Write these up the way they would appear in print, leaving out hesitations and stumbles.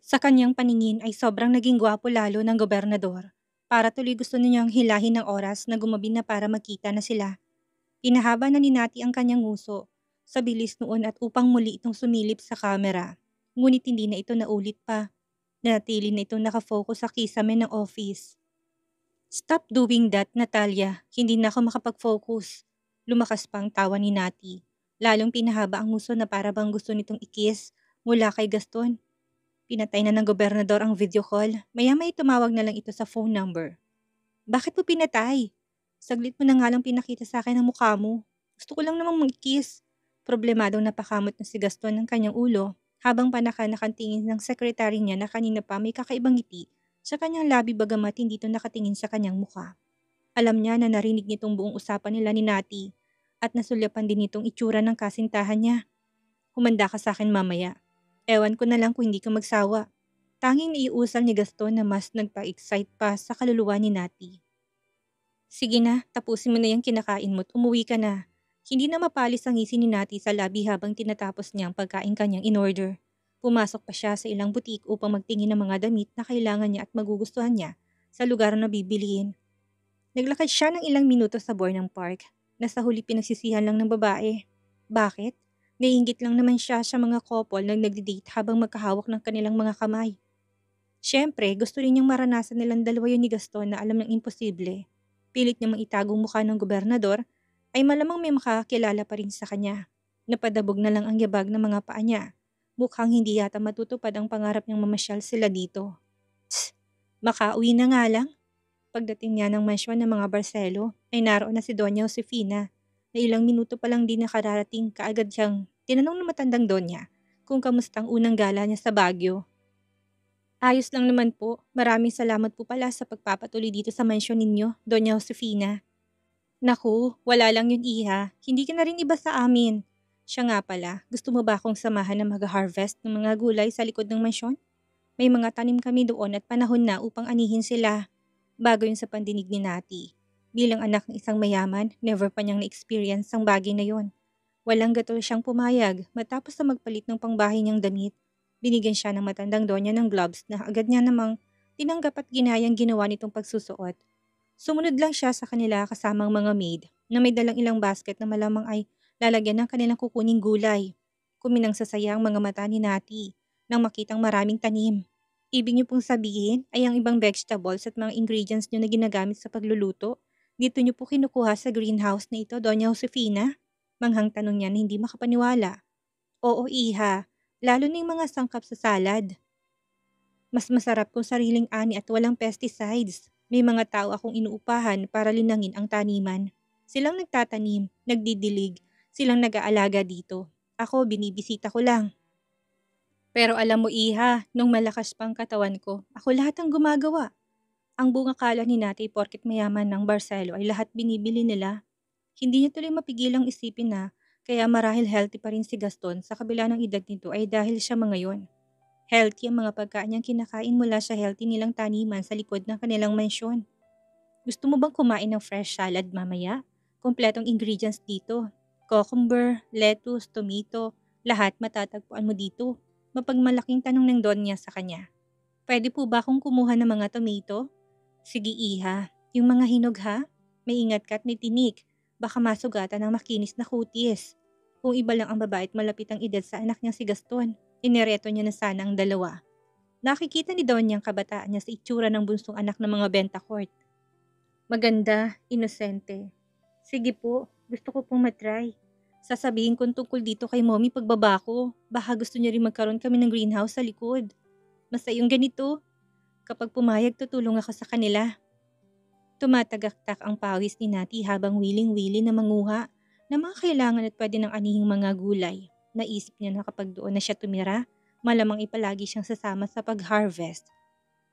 Sa kanyang paningin ay sobrang naging gwapo lalo ng gobernador. Para tuloy gusto niyang hilahin ng oras na gumabi na para magkita na sila. Pinahaba na ni Nati ang kanyang nguso sa bilis noon at upang muli itong sumilip sa kamera. Ngunit hindi na ito naulit pa. Nanatili na itong nakafocus sa kisame ng office. Stop doing that, Natalia. Hindi na ako makapag-focus. Lumakas pang tawa ni Nati. Lalong pinahaba ang nguso na para bang gusto nitong ikis mula kay Gaston. Pinatay na ng gobernador ang video call. Maya-may tumawag na lang ito sa phone number. Bakit mo pinatay? Saglit mo na nga lang pinakita sa akin ang mukha mo. Gusto ko lang namang mag-kiss. Problemadong napakamot na si Gaston ng kanyang ulo habang panaka-nakatingin ng sekretary niya na kanina pa may kakaibang ngiti sa kanyang labi bagamat hindi ito nakatingin sa kanyang mukha. Alam niya na narinig nitong buong usapan nila ni Nati at nasulyapan din nitong itsura ng kasintahan niya. Humanda ka sa akin mamaya. Ewan ko na lang kung hindi ka magsawa. Tanging naiusal ni Gaston na mas nagpa-excite pa sa kaluluwa ni Nati. Sige na, tapusin mo na yung kinakain mo at umuwi ka na. Hindi na mapalis ang ngisi ni Nati sa labi habang tinatapos niya ang pagkain kanyang in-order. Pumasok pa siya sa ilang butik upang magtingin ng mga damit na kailangan niya at magugustuhan niya sa lugar na bibilihin. Naglakad siya ng ilang minuto sa Burnham Park na sa huli pinagsisihan lang ng babae. Bakit? Naiinggit lang naman siya sa mga couple na nagdi-date habang magkahawak ng kanilang mga kamay. Siyempre, gusto rin niyang maranasan nilang dalawa yun ni Gaston na alam ng imposible. Pilit niyang maitagong mukha ng gobernador, ay malamang may makakilala pa rin sa kanya. Napadabog na lang ang yabag ng mga paa niya. Mukhang hindi yata matutupad ang pangarap niyang mamasyal sila dito. Tss, makauwi na nga lang. Pagdating niya ng mansyon ng mga Barcelo, ay naroon na si Doña Josefina, na ilang minuto pa lang din nakararating kaagad siyang tinanong ng matandang Donya kung kamusta ang unang gala niya sa Baguio. Ayos lang naman po. Maraming salamat po pala sa pagpapatuloy dito sa mansyon ninyo, Doña Josefina. Naku, wala lang yun iha. Hindi ka na rin iba sa amin. Siya nga pala, gusto mo ba akong samahan na mag-harvest ng mga gulay sa likod ng mansyon? May mga tanim kami doon at panahon na upang anihin sila. Bago yun sa pandinig ni Nati. Bilang anak ng isang mayaman, never pa niyang na-experience ang bagay na yon. Walang gatol siyang pumayag matapos na magpalit ng pangbahay niyang damit. Binigyan siya ng matandang donya ng gloves na agad niya namang tinanggap at ginayang ginawa nitong pagsusuot. Sumunod lang siya sa kanila kasamang mga maid na may dalang ilang basket na malamang ay lalagyan ng kanilang kukuning gulay. Kuminang sasaya ang mga mata ni Nati nang makitang maraming tanim. Ibig niyo pong sabihin ay ang ibang vegetables at mga ingredients niyo na ginagamit sa pagluluto, dito niyo po kinukuha sa greenhouse na ito, Doña Josefina? Manghang tanong niya na hindi makapaniwala. Oo, iha. Lalo na yung mga sangkap sa salad. Mas masarap kung sariling ani at walang pesticides. May mga tao akong inuupahan para linangin ang taniman. Silang nagtatanim, nagdidilig, silang nag-aalaga dito. Ako, binibisita ko lang. Pero alam mo iha, nung malakas pang katawan ko, ako lahat ang gumagawa. Ang bunga kala ni Natay porket mayaman ng Barcelo ay lahat binibili nila. Hindi niya tuloy mapigilang isipin na kaya marahil healthy pa rin si Gaston sa kabila ng edad nito ay dahil siya mga yon. Healthy ang mga pagkain niyang kinakain mula sa healthy nilang taniman sa likod ng kanilang mansyon. Gusto mo bang kumain ng fresh salad mamaya? Kompletong ingredients dito. Cucumber, lettuce, tomato, lahat matatagpuan mo dito. Mapagmalaking tanong ng Donya sa kanya. Pwede po ba akong kumuha ng mga tomato? Sige iha, yung mga hinog ha? May ingat ka at may tinik. Baka masugatan ng makinis na kutis. Kung iba lang ang babae at malapit ang edad sa anak niya si Gaston, inireto niya na sana ang dalawa. Nakikita ni Donya ang kabataan niya sa itsura ng bunsong anak ng mga Bentacourt. Maganda, inosente. Sige po, gusto ko pong matry. Sasabihin ko tungkol dito kay mommy pagbaba ko. Baka gusto niya rin magkaroon kami ng greenhouse sa likod. Basta yung ganito, kapag pumayag tutulong ako sa kanila. Tumatagaktak ang pawis ni Nati habang wiling-wili na manguha ng mga kailangan at pwede ng anihing mga gulay. Naisip niya na kapag doon na siya tumira, malamang ipalagi siyang sasama sa pag-harvest.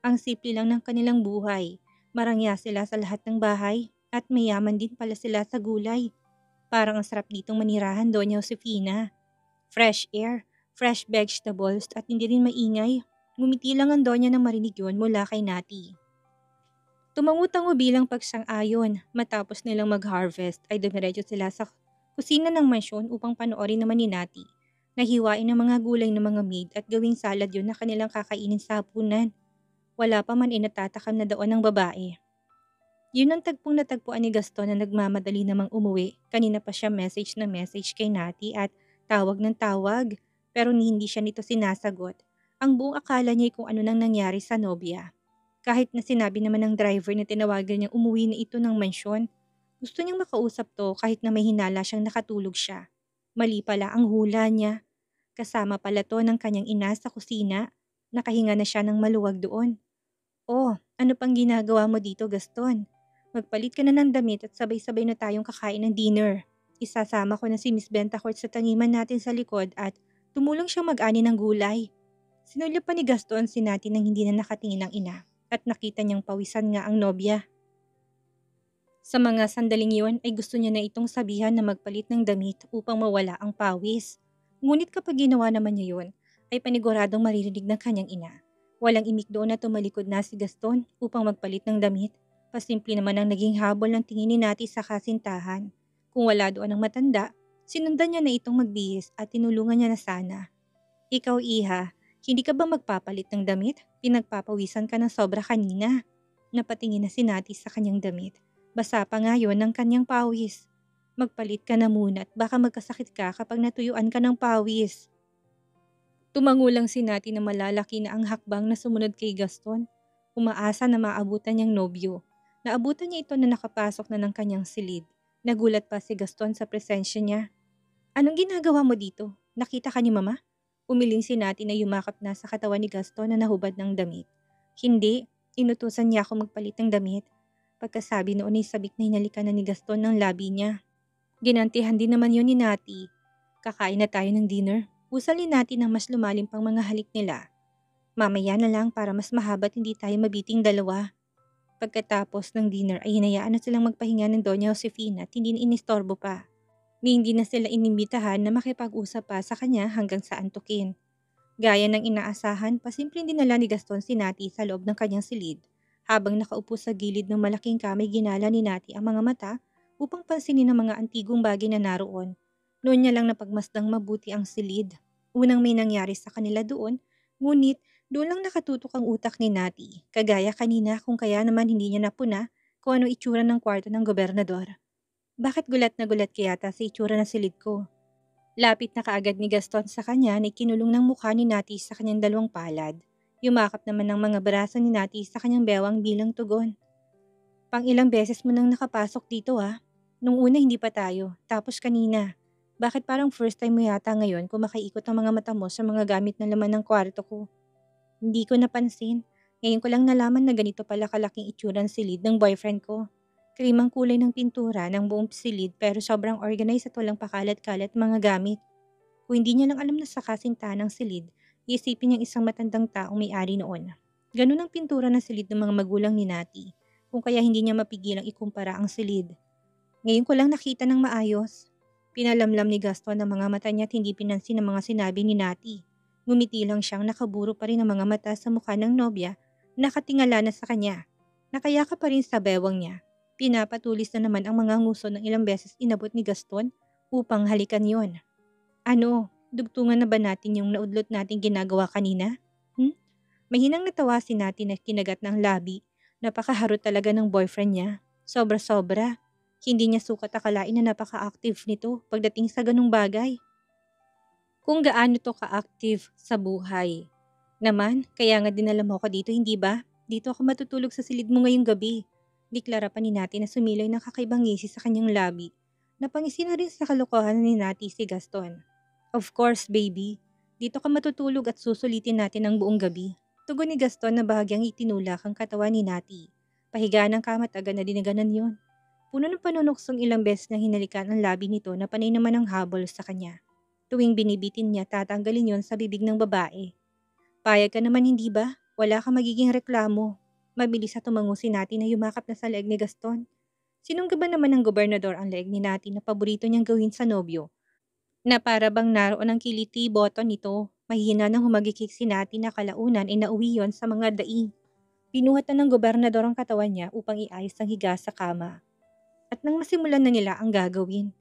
Ang simple lang ng kanilang buhay. Marangya sila sa lahat ng bahay at mayaman din pala sila sa gulay. Parang ang sarap ditong manirahan, Doña Josefina. Fresh air, fresh vegetables at hindi rin maingay. Ngumiti lang ang Donya nang marinig yun mula kay Nati. Tumangutango bilang pagsang-ayon. Matapos nilang mag-harvest ay dumiretso sila sa kusina ng mansyon upang panoorin naman ni Nati Nahiwain ng mga gulay ng mga maid at gawing salad yun na kanilang kakainin sa hapunan. Wala pa man inatatakam na daon ng babae. Yun ang tagpong natagpuan ni Gaston na nagmamadali namang umuwi. Kanina pa siya message na message kay Nati at tawag ng tawag. Pero hindi siya nito sinasagot. Ang buong akala niya kung ano nang nangyari sa nobya. Kahit na sinabi naman ng driver na tinawagan niyang umuwi na ito ng mansyon, gusto niyang makausap to kahit na may hinala siyang nakatulog siya. Mali pala ang hula niya. Kasama pala to ng kanyang ina sa kusina. Nakahinga na siya ng maluwag doon. Oh, ano pang ginagawa mo dito, Gaston? Magpalit ka na ng damit at sabay-sabay na tayong kakain ng dinner. Isasama ko na si Miss Bentacourt sa tangiman natin sa likod at tumulong siyang mag-ani ng gulay. Sinulyo pa ni Gaston si Nati nang hindi na nakatingin ng ina at nakita niyang pawisan nga ang nobya. Sa mga sandaling iyon ay gusto niya na itong sabihan na magpalit ng damit upang mawala ang pawis. Ngunit kapag ginawa naman niya yun, ay paniguradong maririnig ng kanyang ina. Walang imik doon na tumalikod na si Gaston upang magpalit ng damit. Pasimple naman ang naging habol ng tingin ni Nati sa kasintahan. Kung wala doon ang matanda, sinundan niya na itong magbihis at tinulungan niya na sana. Ikaw, Iha, hindi ka ba magpapalit ng damit? Pinagpapawisan ka ng sobra kanina. Napatingin na si Nati sa kanyang damit. Basa pa nga yun ng kanyang pawis. Magpalit ka na muna at baka magkasakit ka kapag natuyuan ka ng pawis. Tumangulang si Nati na malalaki na ang hakbang na sumunod kay Gaston. Umaasa na maabutan niyang nobyo. Naabutan niya ito na nakapasok na ng kanyang silid. Nagulat pa si Gaston sa presensya niya. Anong ginagawa mo dito? Nakita ka ni Mama? Umiling si Nati na yumakap na sa katawan ni Gaston na nahubad ng damit. Hindi, inutusan niya ako magpalit ng damit. Pagkasabi noon ay sabik na hinalikan na ni Gaston ng labi niya. Ginantihan din naman yun ni Nati. Kakain na tayo ng dinner. Usalin natin ng mas lumalim pang mga halik nila. Mamaya na lang para mas mahaba at hindi tayo mabiting dalawa. Pagkatapos ng dinner ay hinayaan na silang magpahinga ng Doña Josefina at hindi na inistorbo pa. Ni hindi na sila inimbitahan na makipag-usap pa sa kanya hanggang sa antukin. Gaya ng inaasahan, pasimpleng dinala ni Gaston si Nati sa loob ng kanyang silid. Habang nakaupo sa gilid ng malaking kamay ginala ni Nati ang mga mata upang pansinin ang mga antigong bagay na naroon. Noon niya lang napagmasdang mabuti ang silid. Unang may nangyari sa kanila doon, ngunit doon lang nakatutok ang utak ni Nati. Kagaya kanina kung kaya naman hindi niya napuna kung ano itsura ng kwarto ng gobernador. Bakit gulat na gulat kayata sa itsura ng silid ko? Lapit na kaagad ni Gaston sa kanya na ikinulong ng mukha ni Nati sa kanyang dalawang palad. Yumakap naman ng mga braso ni Nati sa kanyang bewang bilang tugon. Pang ilang beses mo nang nakapasok dito Nung una hindi pa tayo, tapos kanina. Bakit parang first time mo yata ngayon kung makaiikot ang mga mata mo sa mga gamit na laman ng kwarto ko? Hindi ko napansin. Ngayon ko lang nalaman na ganito pala kalaking itsura ng silid ng boyfriend ko. Krimang kulay ng pintura ng buong silid pero sobrang organized at walang pakalat-kalat mga gamit. Kung hindi niya lang alam na sa kasintahan ng silid, iisipin niyang isang matandang taong may-ari noon. Ganun ang pintura ng silid ng mga magulang ni Nati, kung kaya hindi niya mapigilang ikumpara ang silid. Ngayon ko lang nakita ng maayos. Pinalamlam ni Gaston ang mga mata niya at hindi pinansin ang mga sinabi ni Nati. Ngumiti lang siyang nakaburo pa rin ang mga mata sa mukha ng nobya, nakatingala na sa kanya. Nakayaka pa rin sa bewang niya. Pinapatulis na naman ang mga nguso ng ilang beses inabot ni Gaston upang halikan yon. Ano, dugtungan na ba natin yung naudlot nating ginagawa kanina? Mahinang natawa si Nati na kinagat ng labi. Napakaharot talaga ng boyfriend niya. Sobra-sobra. Hindi niya sukat akalain na napaka-active nito pagdating sa ganung bagay. Kung gaano to ka-active sa buhay. Naman, kaya nga dinala mo ako dito, hindi ba? Dito ako matutulog sa silid mo ngayong gabi. Deklara pa ni Nati na sumiloy ng kakaibang ngisi sa kanyang labi. Napangisi na rin sa kalokohan ni Nati si Gaston. Of course, baby. Dito ka matutulog at susulitin natin ang buong gabi. Tugon ni Gaston na bahagyang itinulak ang katawan ni Nati. Pahiga ng kama at agad na dinaganan yon. Puno ng panunuksong ilang beses na hinalikan ang labi nito na panay naman ang habol sa kanya. Tuwing binibitin niya, tatanggalin yon sa bibig ng babae. Payag ka naman hindi ba? Wala kang magiging reklamo. Mabilis na tumango si Nati na yumakap na sa leeg ni Gaston. Sinungga ba naman ng gobernador ang leeg ni Nati na paborito niyang gawin sa nobyo? Na para bang naroon ang kiliti button nito, mahina nang humagikik si Nati na kalaunan ay nauwi yon sa mga daing. Pinuhat na ng gobernador ang katawan niya upang iayos ang higa sa kama. At nang masimulan na nila ang gagawin,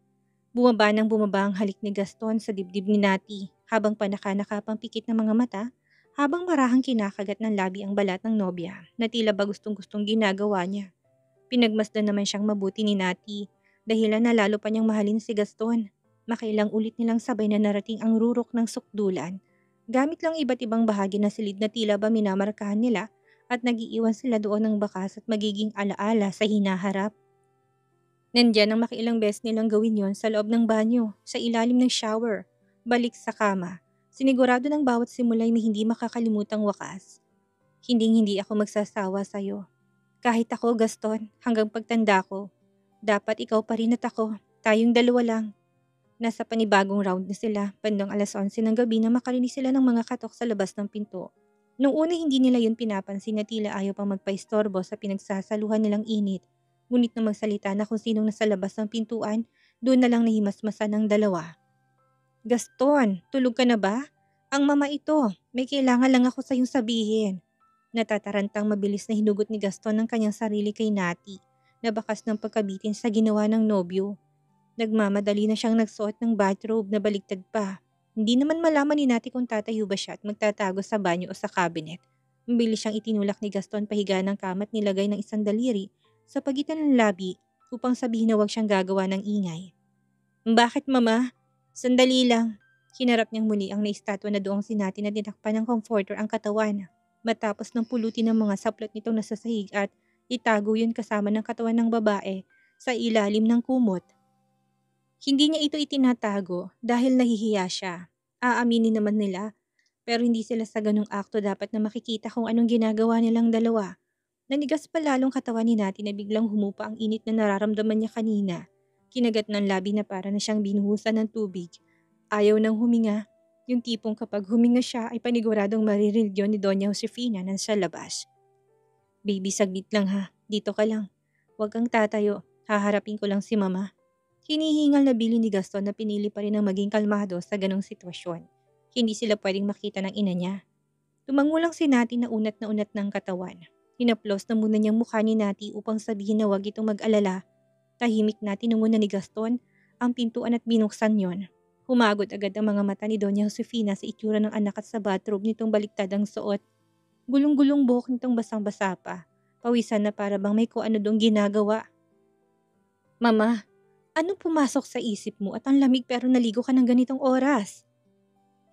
bumaba ang halik ni Gaston sa dibdib ni Nati habang panaka-nakapang pikit ng mga mata, habang marahang kinakagat ng labi ang balat ng nobya na tila ba gustong-gustong ginagawa niya. Pinagmasdan naman siyang mabuti ni Nati, dahilan na lalo pa niyang mahalin si Gaston. Makailang ulit nilang sabay na narating ang rurok ng sukdulan. Gamit lang iba't ibang bahagi ng silid na tila ba minamarkahan nila at nagiiwan sila doon ng bakas at magiging alaala sa hinaharap. Nandyan ang makailang beses nilang gawin yon sa loob ng banyo, sa ilalim ng shower, balik sa kama. Sinigurado ng bawat simula ay may hindi makakalimutang wakas. Hinding-hindi ako magsasawa sa'yo. Kahit ako, Gaston, hanggang pagtanda ko. Dapat ikaw pa rin at ako. Tayong dalawa lang. Nasa panibagong round na sila, bandang 11:00 ng gabi na makarinig sila ng mga katok sa labas ng pinto. Noong una hindi nila yun pinapansin na tila ayaw pang magpaistorbo sa pinagsasaluhan nilang init. Ngunit na magsalita na kung sinong nasa labas ng pintuan, doon na lang nahimasmasan ng dalawa. Gaston, tulog ka na ba? Ang mama ito, may kailangan lang ako sa iyong sabihin. Natatarantang mabilis na hinugot ni Gaston ang kanyang sarili kay Nati, na bakas ng pagkabitin sa ginawa ng nobyo. Nagmamadali na siyang nagsuot ng bathrobe na baligtad pa. Hindi naman malaman ni Nati kung tatayo ba siya at magtatago sa banyo o sa cabinet. Mabilis siyang itinulak ni Gaston pahiga ng kama at nilagay ng isang daliri sa pagitan ng labi upang sabihin na huwag siyang gagawa ng ingay. Bakit mama? Sandali lang. Hinarap niyang muli ang naistatwa na doong si Nati na dinakpan ng comforter ang katawan. Matapos ng pulutin ng mga saplot nitong nasa sahig at itago yun kasama ng katawan ng babae sa ilalim ng kumot. Hindi niya ito itinatago dahil nahihiya siya. Aaminin naman nila, pero hindi sila sa ganung akto dapat na makikita kung anong ginagawa nilang dalawa. Nanigas pa lalong katawan ni Nati na biglang humupa ang init na nararamdaman niya kanina. Kinagat ng labi na para na siyang binuhusan ng tubig. Ayaw nang huminga. Yung tipong kapag huminga siya ay paniguradong maririnig yun ni Doña Josefina nasa labas. Baby, saglit lang ha. Dito ka lang. Huwag kang tatayo. Haharapin ko lang si mama. Hinihingal na bili ni Gaston na pinili pa rin ang maging kalmado sa ganong sitwasyon. Hindi sila pwedeng makita ng ina niya. Tumango lang si Nati na unat ng katawan. Hinaplos na muna niyang mukha ni Nati upang sabihin na huwag itong mag-alala. Tahimik na tinungon ni Gaston ang pintuan at binuksan yon. Humagod agad ang mga mata ni Doña Josefina sa itsura ng anak at sa bathrobe nitong baliktad ang suot. Gulong-gulong buhok nitong basang-basa pa. Pawisan na para bang may kung ano dong ginagawa. Mama, ano pumasok sa isip mo at ang lamig pero naligo ka ng ganitong oras?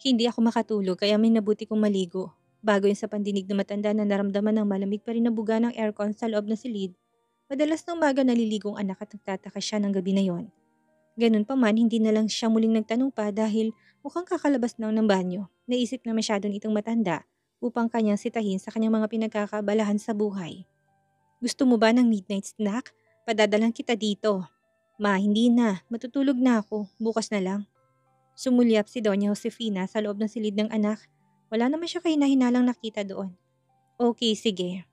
Hindi ako makatulog kaya may nabuti kong maligo. Bago yun sa pandinig na matanda na naramdaman ng malamig pa rin na buga ng aircon sa loob ng silid, madalas na umaga naliligong anak at nagtataka siya ng gabi na yon. Ganun pa man, hindi na lang siya muling nagtanong pa dahil mukhang kakalabas lang ng banyo. Naisip na masyado nitong matanda upang kanyang sitahin sa kanyang mga pinagkakabalahan sa buhay. Gusto mo ba ng midnight snack? Padadalan kita dito. Ma, hindi na. Matutulog na ako. Bukas na lang. Sumulyap si Doña Josefina sa loob ng silid ng anak. Wala naman siya kahina-hinalang nakita doon. Okay, sige.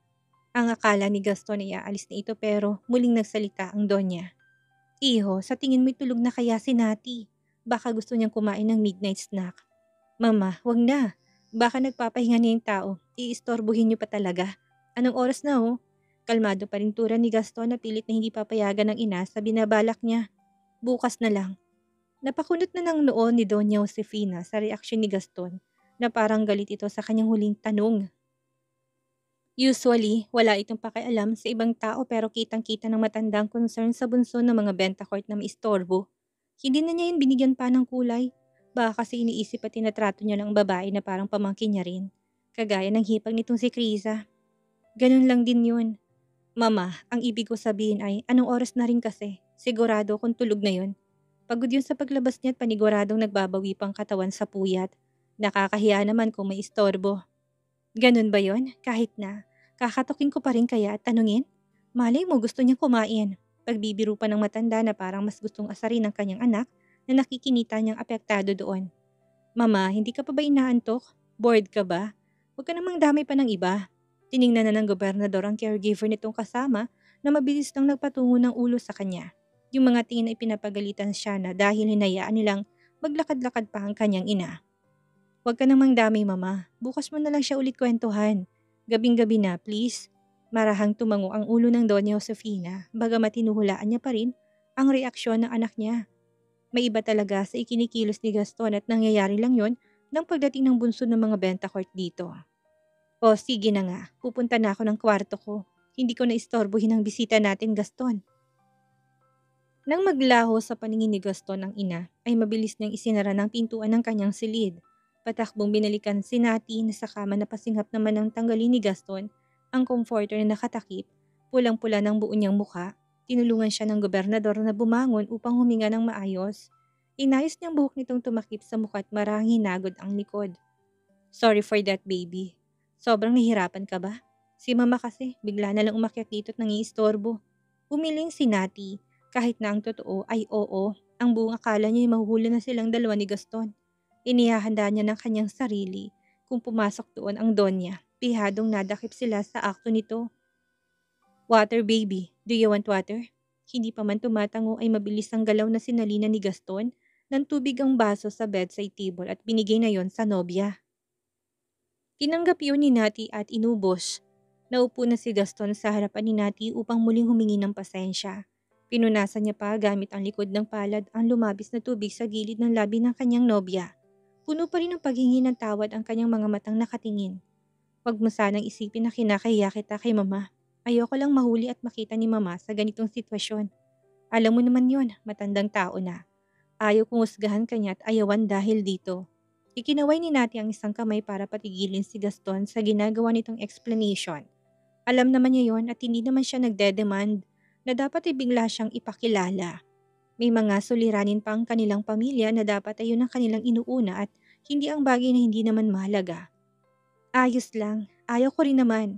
Ang akala ni Gaston ay aalis na ito pero muling nagsalita ang Donya. Iho, sa tingin mo'y tulog na kaya si Nati. Baka gusto niyang kumain ng midnight snack. Mama, wag na. Baka nagpapahinga niya yung tao. Iistorbohin niyo pa talaga. Anong oras na ho? Kalmado pa rin tura ni Gaston na pilit na hindi papayagan ng ina sa binabalak niya. Bukas na lang. Napakunot na ng noo ni Doña Josefina sa reaksyon ni Gaston na parang galit ito sa kanyang huling tanong. Usually, wala itong pakialam sa ibang tao pero kitang-kita ng matandang concern sa bunso ng mga benta-court na maistorbo. Hindi na niya yun binigyan pa ng kulay. Baka kasi iniisip at tinatrato niya lang ang babae na parang pamangkin niya rin. Kagaya ng hipag nitong si Krisa. Ganun lang din yun. Mama, ang ibig ko sabihin ay anong oras na rin kasi. Sigurado kung tulog na yun. Pagod yun sa paglabas niya at paniguradong nagbabawi pang katawan sa puyat. Nakakahiya naman kung may istorbo. Ganun ba yun? Kahit na. Kakatukin ko pa rin kaya at tanungin? Malay mo gusto niyang kumain. Pagbibiro pa ng matanda na parang mas gustong asarin ng kanyang anak na nakikinita niyang apektado doon. Mama, hindi ka pa ba inaantok? Bored ka ba? Huwag ka namang damay pa ng iba. Tiningnan na ng gobernador ang caregiver nitong kasama na mabilis nang nagpatungo ng ulo sa kanya. Yung mga tingin ay pinapagalitan siya na dahil hinayaan nilang maglakad-lakad pa ang kanyang ina. Huwag ka namang damay mama, bukas mo na lang siya ulit kwentuhan. Gabing-gabi na please. Marahang tumango ang ulo ng Doña Josefina bagamat tinuhulaan niya pa rin ang reaksyon ng anak niya. May iba talaga sa ikinikilos ni Gaston at nangyayari lang yon ng pagdating ng bunso ng mga benta court dito. O sige na nga, pupunta na ako ng kwarto ko. Hindi ko na istorbohin ang bisita natin, Gaston. Nang maglaho sa paningin ni Gaston ang ina, ay mabilis niyang isinara ng pintuan ng kanyang silid. Patakbong binalikan si Nati na sa kama na pasingap naman ng tanggalin ni Gaston ang comforter na nakatakip, pulang-pula ng buo niyang mukha. Tinulungan siya ng gobernador na bumangon upang huminga ng maayos. Inayos niyang buhok nitong tumakip sa mukha at marahang hinagod ang likod. Sorry for that, baby. Sobrang nahihirapan ka ba? Si mama kasi, bigla na lang umakyat dito at nangiistorbo. Umiling si Nati, kahit na ang totoo ay oo. Ang buong akala niya ay mahuhuli na silang dalawa ni Gaston. Inihahanda niya ng kanyang sarili. Kung pumasok doon ang Donya, pihadong nadakip sila sa akto nito. Water, baby. Do you want water? Hindi pa man tumatango ay mabilis ang galaw na sinalina ni Gaston ng tubig ang baso sa bedside table at binigay na yon sa nobya. Tinanggap yun ni Nati at inubos. Naupo na si Gaston sa harapan ni Nati upang muling humingi ng pasensya. Pinunasan niya pa gamit ang likod ng palad ang lumabis na tubig sa gilid ng labi ng kanyang nobya. Puno pa rin ng paghingi ng tawad ang kanyang mga matang nakatingin. Huwag mo sanang isipin na kinakahiya kita kay mama. Ayoko lang mahuli at makita ni mama sa ganitong sitwasyon. Alam mo naman yon, matandang tao na. Ayaw kong husgahan kanya at ayawan dahil dito. Ikinaway ni Nati ang isang kamay para patigilin si Gaston sa ginagawa nitong explanation. Alam naman niya yon at hindi naman siya nagdedemand na dapat ibigla siyang ipakilala. May mga suliranin pa ang kanilang pamilya na dapat ay yun ang kanilang inuuna at hindi ang bagay na hindi naman mahalaga. Ayos lang, ayaw ko rin naman.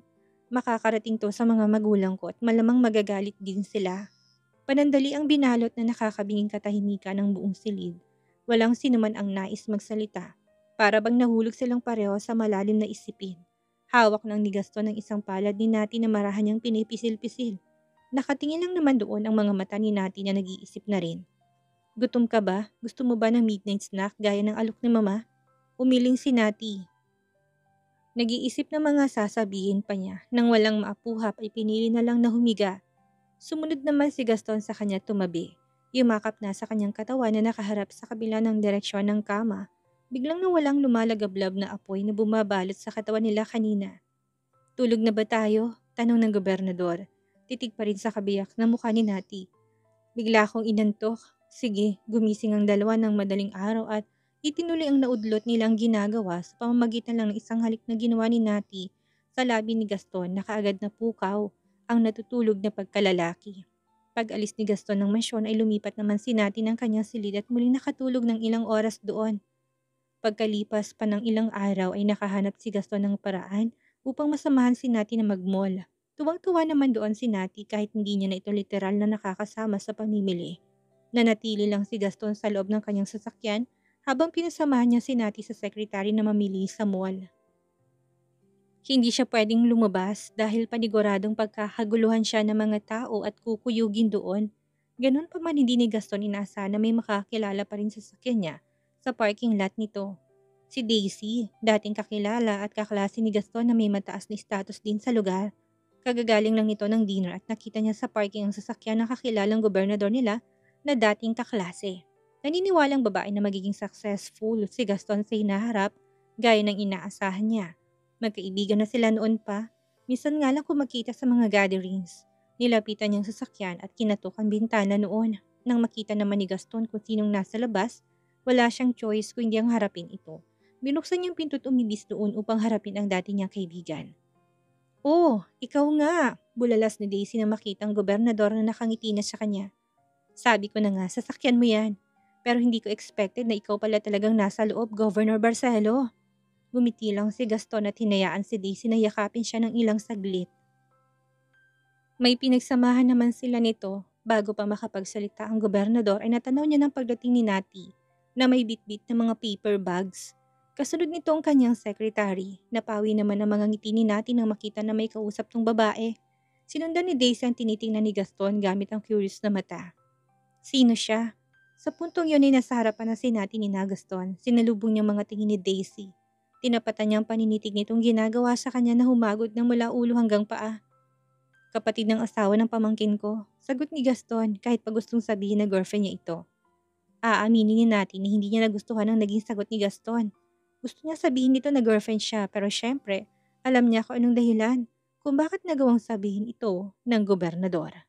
Makakarating to sa mga magulang ko at malamang magagalit din sila. Panandali ang binalot na nakakabinging katahimikan ng buong silid. Walang sinuman ang nais magsalita. Para bang nahulog silang pareho sa malalim na isipin. Hawak ng ni Gaston ng isang palad ni Nati na marahan niyang pinipisil-pisil. Nakatingin lang naman doon ang mga mata ni Nati na nag-iisip na rin. Gutom ka ba? Gusto mo ba ng midnight snack gaya ng alok ni mama? Umiling si Nati. Nag-iisip na mga sasabihin pa niya. Nang walang maapuhap ay pinili na lang na humiga. Sumunod naman si Gaston sa kanya tumabi. Yumakap na sa kanyang katawan na nakaharap sa kabila ng direksyon ng kama. Biglang nawalang lumalagablab na apoy na bumabalot sa katawan nila kanina. Tulog na ba tayo? Tanong ng gobernador. Titig pa rin sa kabiyak na mukha ni Nati. Bigla akong inantok. Sige, gumising ang dalawa ng madaling araw at itinuloy ang naudlot nilang ginagawa sa pamamagitan lang ng isang halik na ginawa ni Nati sa labi ni Gaston na kaagad na pukaw ang natutulog na pagkalalaki. Pag-alis ni Gaston ng mansyon ay lumipat naman si Nati ng kanyang silid at muling nakatulog ng ilang oras doon. Pagkalipas pa ng ilang araw ay nakahanap si Gaston ng paraan upang masamahan si Nati na mag-mall. Tuwang-tuwa naman doon si Nati kahit hindi niya na ito literal na nakakasama sa pamimili. Nanatili lang si Gaston sa loob ng kanyang sasakyan habang pinasamahan niya si Nati sa sekretary na mamili sa mall. Hindi siya pwedeng lumabas dahil paniguradong pagkakaguluhan siya ng mga tao at kukuyugin doon. Ganun pa man hindi ni Gaston inaasahan na may makakilala pa rin sa sasakyan niya sa parking lot nito. Si Daisy, dating kakilala at kaklase ni Gaston na may mataas na status din sa lugar. Kagagaling lang nito ng dinner at nakita niya sa parking ang sasakyan ng kakilalang gobernador nila na dating kaklase. Naniniwalang babae na magiging successful si Gaston sa hinaharap gaya ng inaasahan niya. Magkaibigan na sila noon pa. Minsan nga lang kumakita sa mga gatherings. Nilapitan niyang sasakyan at kinatok ang bintana noon. Nang makita naman ni Gaston kung sinong nasa labas, wala siyang choice kundi ang harapin ito. Binuksan niyang pinto at umibis doon upang harapin ang dati niyang kaibigan. Oh, ikaw nga! Bulalas ni Daisy na makita ang gobernador na nakangiti na sa kanya. Sabi ko na nga, sasakyan mo yan. Pero hindi ko expected na ikaw pala talagang nasa loob, Governor Barcelo. Gumiti lang si Gaston at hinayaan si Daisy na yakapin siya ng ilang saglit. May pinagsamahan naman sila nito. Bago pa makapagsalita ang gobernador ay natanaw niya ng pagdating ni Nati na may bitbit na mga paper bags. Kasunod nito ang kanyang secretary. Napawi naman ang mga ngiti ni Nati nang makita na may kausap ng babae. Sinundan ni Daisy ang tinitingnan ni Gaston gamit ang curious na mata. Sino siya? Sa puntong yun ay nasa harapan na si Nati ni Gaston. Sinalubong niyang mga tingin ni Daisy. Tinapatan niyang paninitig nitong ginagawa sa kanya na humagod ng mula ulo hanggang paa. Kapatid ng asawa ng pamangkin ko, sagot ni Gaston kahit pa gustong sabihin na girlfriend niya ito. Aaminin ni Nati na hindi niya nagustuhan ang naging sagot ni Gaston. Gusto niya sabihin nito na girlfriend siya pero syempre, alam niya kung anong dahilan kung bakit nagawang sabihin ito ng gobernador.